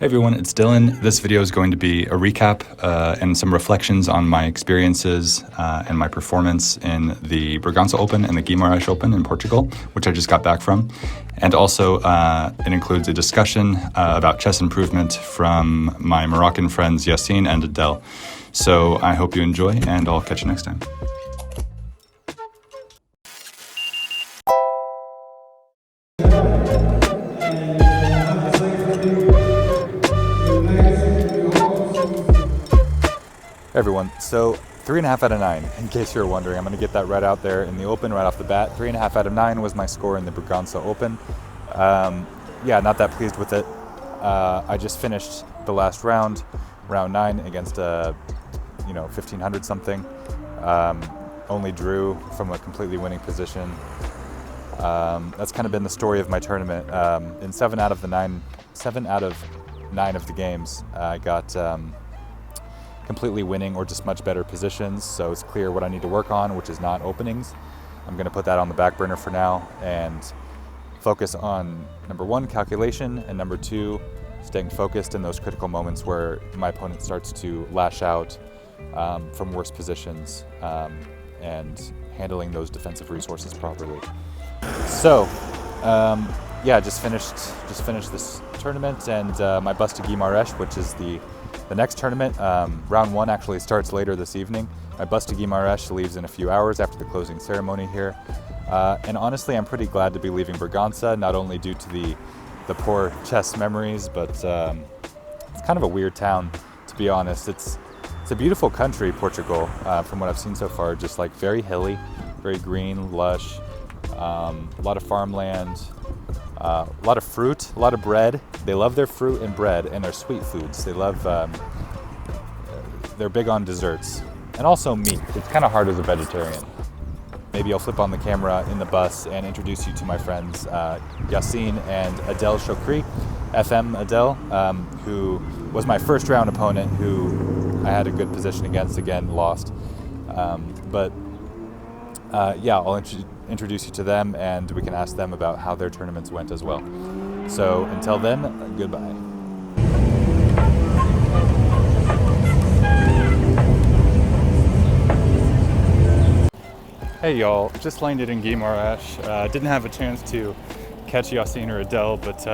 Hey everyone, it's Dylan. This video is going to be a recap and some reflections on my experiences and my performance in the Braganca Open and the Guimaraes Open in Portugal, which I just got back from. And also it includes a discussion about chess improvement from my Moroccan friends Yassine and Adel. So I hope you enjoy, and I'll catch you next time. Everyone, so 3.5 out of 9, in case you're wondering. I'm going to get that right out there in the Open right off the bat. 3.5 out of 9 was my score in the Braganca Open. Yeah, not that pleased with it. I just finished the last round, round 9, against a 1500 something. Only drew from a completely winning position. That's kind of been the story of my tournament. In 7 out of 9 of the games, I got completely winning or just much better positions, so it's clear what I need to work on, which is not openings. I'm going to put that on the back burner for now and focus on number 1, calculation, and number 2, staying focused in those critical moments where my opponent starts to lash out from worse positions and handling those defensive resources properly. So yeah, just finished this tournament, and my bus to Guimaraes, which is the next tournament. Round 1 actually starts later this evening. My bus to Guimaraes leaves in a few hours after the closing ceremony here. And honestly, I'm pretty glad to be leaving Braganca, not only due to the poor chess memories, but it's kind of a weird town, to be honest. It's a beautiful country, Portugal, from what I've seen so far. Just like very hilly, very green, lush, a lot of farmland, a lot of fruit, a lot of bread. They love their fruit and bread and their sweet foods. They love, they're big on desserts and also meat. It's kind of hard as a vegetarian. Maybe I'll flip on the camera in the bus and introduce you to my friends Yassine and Adel Chokri, FM Adel, who was my first round opponent, who I had a good position against, again, lost. Yeah, I'll introduce you to them, and we can ask them about how their tournaments went as well. So until then, goodbye. Hey y'all, just landed in Guimaraes. Didn't have a chance to catch Yassine or Adel, but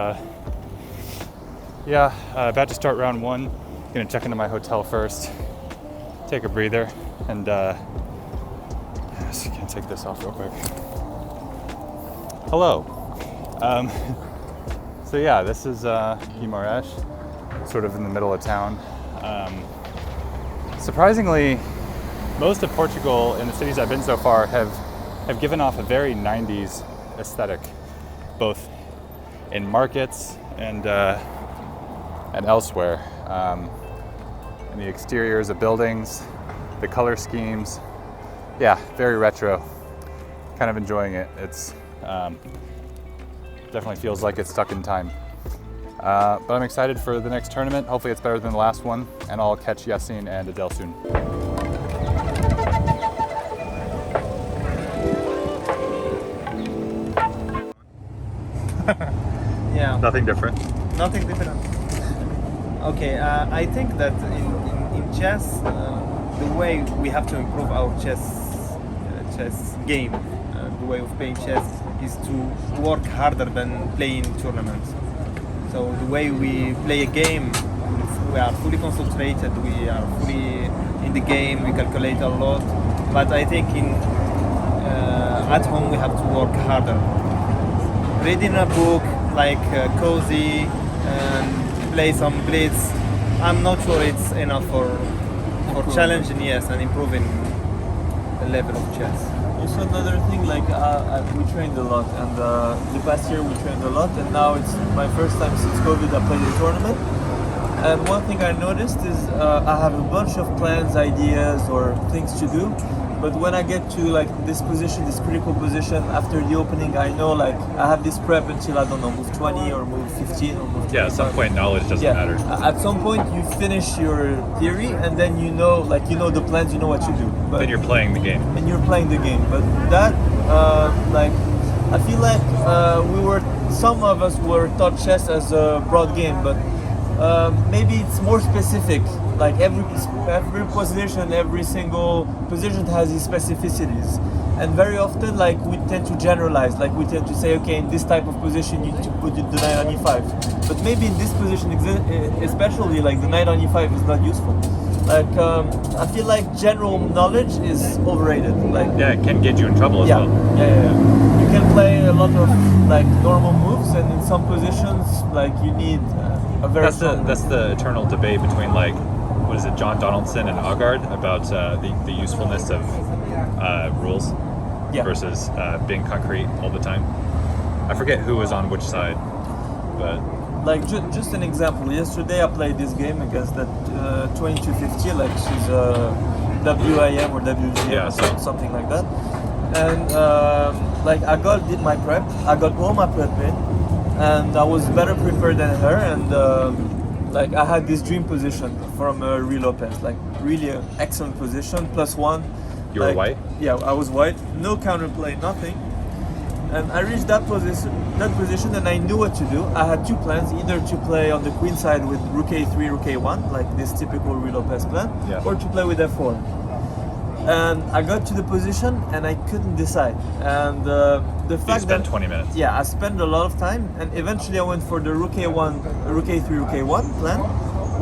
yeah, about to start round 1. Gonna check into my hotel first, take a breather, and yes, you can take this off real quick. Hello. So yeah, this is Guimaraes, sort of in the middle of town. Surprisingly, most of Portugal and the cities I've been so far have given off a very 90s aesthetic, both in markets and elsewhere. In the exteriors of buildings, the color schemes, yeah, very retro. Kind of enjoying it. It's definitely feels like it's stuck in time. But I'm excited for the next tournament. Hopefully it's better than the last one, and I'll catch Yassine and Adel soon. Yeah. Nothing different. Nothing different. Okay, I think that in chess, the way we have to improve our chess game, the way of playing chess, is to work harder than playing tournaments. So the way we play a game, we are fully concentrated, we are fully in the game, we calculate a lot. But I think at home we have to work harder. Reading a book like Cozy and play some blitz, I'm not sure it's enough for challenging, yes, and improving the level of chess. Also another thing, like we trained a lot, and the past year we trained a lot, and now it's my first time since COVID I played a tournament. And one thing I noticed is I have a bunch of plans, ideas, or things to do, but when I get to like this position, this critical position after the opening, I know like I have this prep until, I don't know, move 20 or move 15 or move 25. Yeah, at some point knowledge doesn't matter. At some point you finish your theory, and then you know the plans, you know what you do. But Then you're playing the game. and you're playing the game. But that, like, I feel like some of us were taught chess as a broad game, but maybe it's more specific. Like every position, every single position has its specificities, and very often, like we tend to generalize. Like we tend to say, okay, in this type of position, you need to put the knight on e5. But maybe in this position, especially, like the knight on e5 is not useful. Like I feel like general knowledge is overrated. Like Yeah, it can get you in trouble as yeah, well. yeah. You can play a lot of like normal moves, and in some positions, like you need a very That's the eternal debate between like, what is it, John Donaldson and Agard about the usefulness of rules Yeah. versus being concrete all the time. I forget who was on which side, but Like just an example. Yesterday I played this game against that 2250. Like she's a WIM or WGM Yeah, or something like that. And like I did my prep. I got all my prep in, and I was better prepared than her. And like I had this dream position from Rui Lopez. Like really an excellent position, +1. you were Like, white. Yeah, I was white. No counterplay, nothing. And I reached that position, and I knew what to do. I had two plans: either to play on the queen side with rook a3, rook a1, like this typical Rui Lopez plan, Yeah. or to play with f4. And I got to the position, and I couldn't decide. And the fact spent that 20 minutes. yeah, I spent a lot of time, and eventually I went for the rook a1, rook a3, rook a1 plan,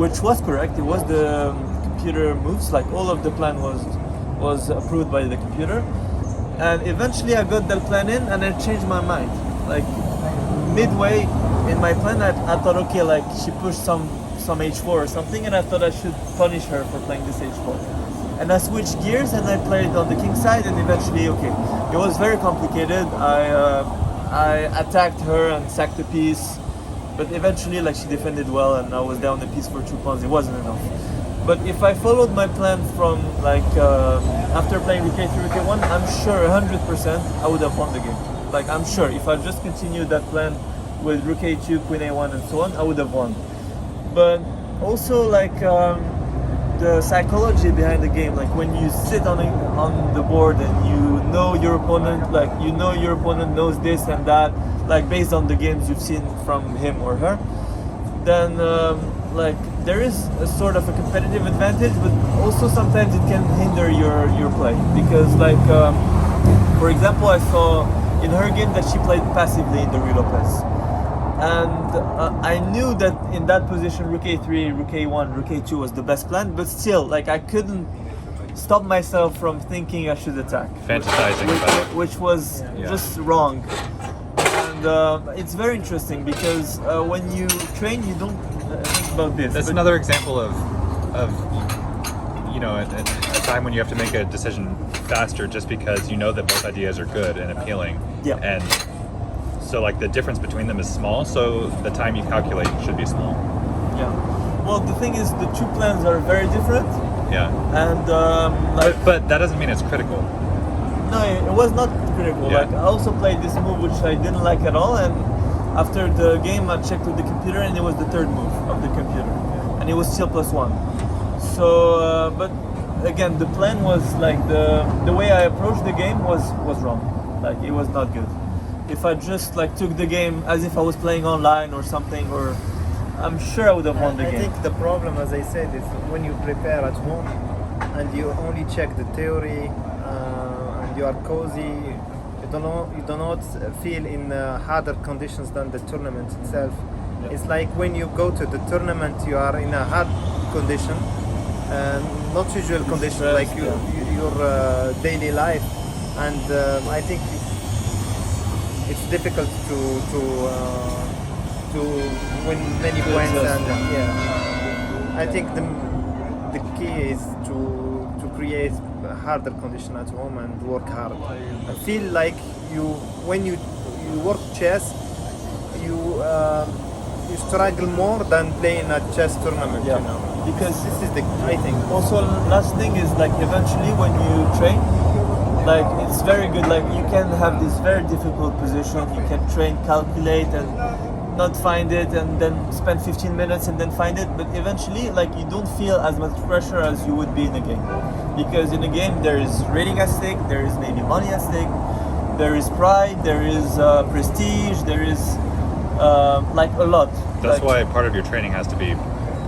which was correct. It was the computer moves. Like all of the plan was approved by the computer. And eventually I got that plan in, and I changed my mind. Like midway in my plan, I thought, okay, like she pushed some h4 or something, and I thought I should punish her for playing this h4. And I switched gears and I played on the king side, and eventually, okay, it was very complicated. I attacked her and sacked a piece, but eventually, like she defended well, and I was down a piece for 2 pawns. It wasn't enough. But if I followed my plan from like after playing rook a3, rook a1, I'm sure 100% I would have won the game. Like I'm sure if I just continued that plan with rook a2, queen a1, and so on, I would have won. But also like the psychology behind the game, like when you sit on the board and you know your opponent, like you know your opponent knows this and that, like based on the games you've seen from him or her, then like there is a sort of a competitive advantage, but also sometimes it can hinder your play, because like for example, I saw in her game that she played passively in the Rui Lopez, and I knew that in that position rook a3, rook a1, rook a2 was the best plan, but still like I couldn't stop myself from thinking I should attack, Fantasizing about it. which was just wrong. And it's very interesting because when you train, you don't think about this. That's but another example of you know, a time when you have to make a decision faster just because you know that both ideas are good and appealing. Yeah. And so like the difference between them is small, so the time you calculate should be small. Yeah. Well, the thing is, the two plans are very different, Yeah. and like But that doesn't mean it's critical. no, it was not critical. Yeah. Like I also played this move which I didn't like at all, and after the game I checked with the computer, and it was the third move of the computer, and it was still +1. So, but again, the plan was like the way I approached the game was wrong. Like it was not good. If I just like took the game as if I was playing online or something, or I'm sure I would have won the I game. think the problem, as I said, is when you prepare at home and you only check the theory and you are cozy, you do not feel in harder conditions than the tournament itself. Yeah. It's like when you go to the tournament, you are in a hard condition, not usual condition, Stress, like your daily life, and I think it's difficult to win many points, and I think the key is to create a harder condition at home and work hard. I feel like when you work chess, you struggle more than playing a chess tournament. Yeah. You know, Because this is I think. also last thing is like eventually when you train, like it's very good, like you can have this very difficult position, you can train, calculate and not find it, and then spend 15 minutes and then find it, but eventually like you don't feel as much pressure as you would be in a game, because in a game there is rating at stake, there is maybe money at stake, there is pride, there is prestige, there is like a lot. That's Like, why part of your training has to be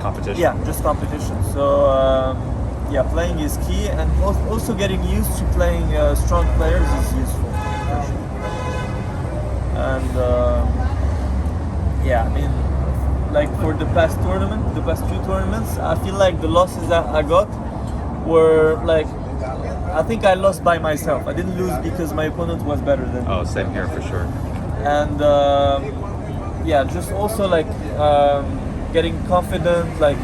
competition. Yeah, just competition. So yeah, playing is key, and also getting used to playing strong players is useful. For sure. And yeah, I mean, like for the past two tournaments, I feel like the losses that I got were like, I think I lost by myself. I didn't lose because my opponent was better than me. Oh, same here for sure. And yeah, just also like getting confident, like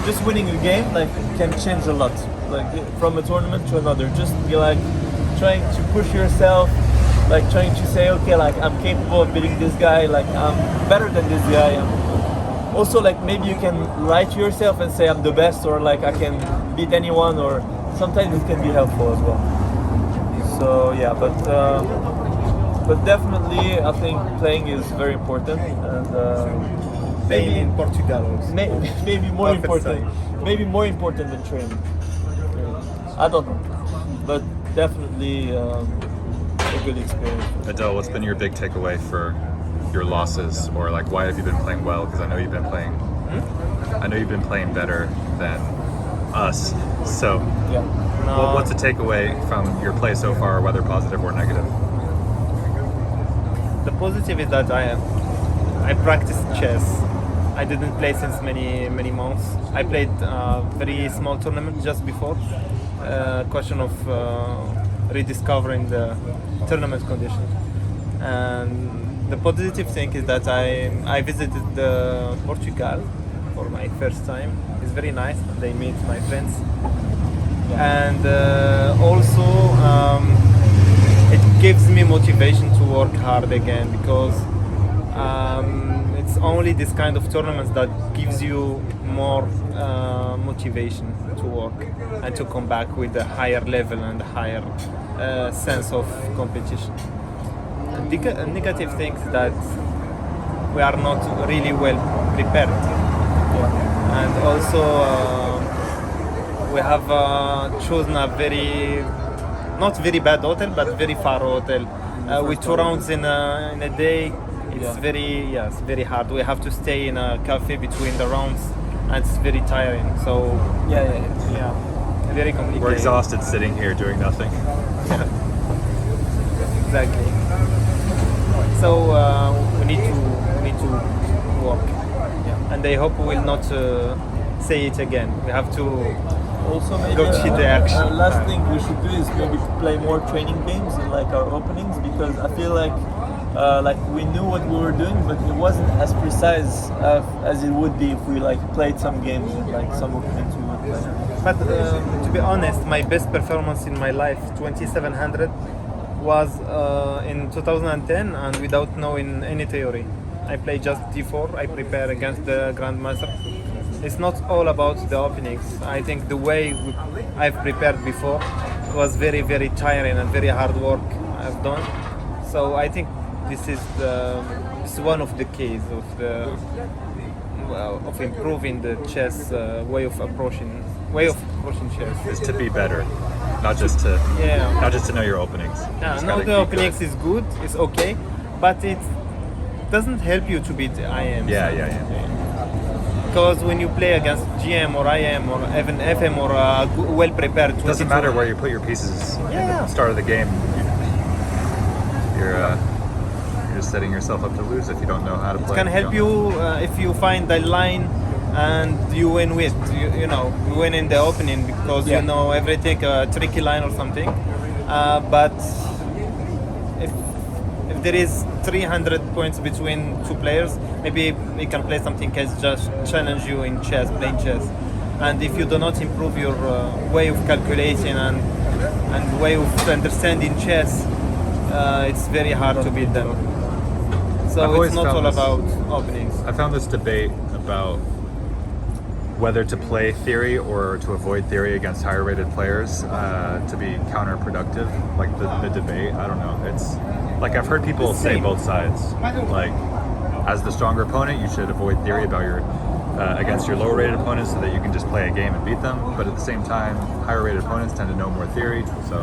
just winning a game like can change a lot, like from a tournament to another. Just be like trying to push yourself, like trying to say, okay, like I'm capable of beating this guy, like I'm better than this guy. Also, like maybe you can lie to yourself and say I'm the best, or like I can beat anyone, or sometimes it can be helpful as well. So yeah, but definitely I think playing is very important, and Maybe in Portugal also. maybe more Perfect important, sign. maybe more important than training. I don't know, but definitely a good experience. Adel, what's been your big takeaway for your losses, or like why have you been playing well? Because I know you've been playing. I know you've been playing better than us. So, Yeah. what's the takeaway from your play so far, whether positive or negative? The positive is that I practice chess. I didn't play since many months. I played a very small tournament just before. Question of rediscovering the tournament conditions. And the positive thing is that I visited Portugal for my first time. It's very nice. They meet my friends. And also it gives me motivation to work hard again, because it's only this kind of tournaments that gives you more motivation to work and to come back with a higher level and a higher sense of competition. The negative things that we are not really well prepared, and also we have chosen a not very bad hotel, but very far hotel with 2 rounds in a day. It's very hard. We have to stay in a cafe between the rounds, and it's very tiring. So Yeah. very complicated. We're exhausted sitting here doing nothing. Exactly. So we need to work, and I hope we will not say it again. We have to Also, maybe go see the action. last thing we should do is maybe play more training games in like our openings, because I feel like we knew what we were doing, but it wasn't as precise as it would be if we like played some games in like some openings we would play. But to be honest, my best performance in my life, 2700, was in 2010, and without knowing any theory. I play just d4. I prepare against the grandmaster. It's not all about the openings. I think the way I've prepared before was very, very tiring and very hard work I've done. So I think this is one of the keys of improving the chess way of approaching chess. Is to be better, not just to know your openings. Just No, gotta the be openings good. is good, it's okay, but it doesn't help you to beat IM. Yeah. Because when you play against GM or IM or even FM or a well prepared 22, It doesn't matter where you put your pieces at the start of the game. You're just setting yourself up to lose if you don't know how to play. it can help you if you find the line and you win with you win in the opening because you know everything, a tricky line or something. But if there is 300 points between two players, maybe we can play something as just challenge you in chess, playing chess. And if you do not improve your way of calculating and way of understanding chess, it's very hard to beat them. So I've always it's not found all this- about openings. I found this debate about whether to play theory or to avoid theory against higher rated players to be counterproductive. Like the debate, I don't know. It's like I've heard people say same. both sides. Like as the stronger opponent, you should avoid theory about your against your lower rated opponents so that you can just play a game and beat them. But at the same time, higher rated opponents tend to know more theory. So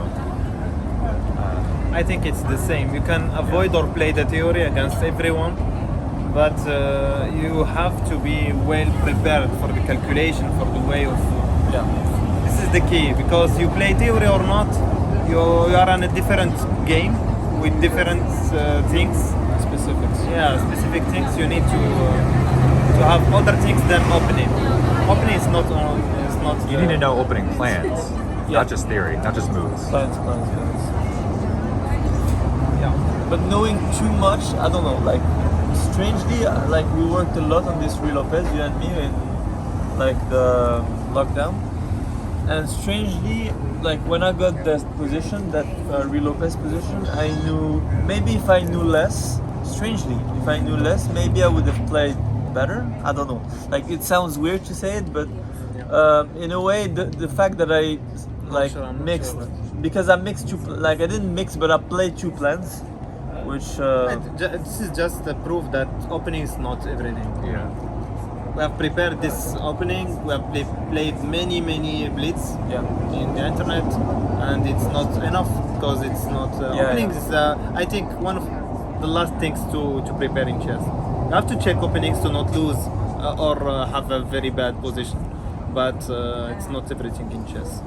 I think it's the same. You can avoid or play the theory against everyone, but you have to be well prepared for the calculation, for the way of. Yeah. This is the key, because you play theory or not, you are on a different game with different things. Specifics. Yeah, specific things. You need to have other things than opening. Opening is not on. It's not. You need to know opening plans, Yeah. not just theory, not just moves. Plans. Yeah. But knowing too much, I don't know. Like strangely, like we worked a lot on this Rui Lopez, you and me, in like the lockdown. And strangely, like when I got that position, that Rui Lopez position, I knew maybe if I knew less. Strangely, if I knew less, maybe I would have played better. I don't know. Like it sounds weird to say it, but in a way, the fact that I like sure, I'm not mixed sure, because I mixed two, like I didn't mix, but I played two plans, which This is just a proof that opening is not everything. Yeah. We have prepared this opening. We have played many blitz yeah. in the internet, and it's not enough because it's not opening is I think one of the last things to prepare in chess. You have to check openings to not lose or have a very bad position, but it's not everything in chess.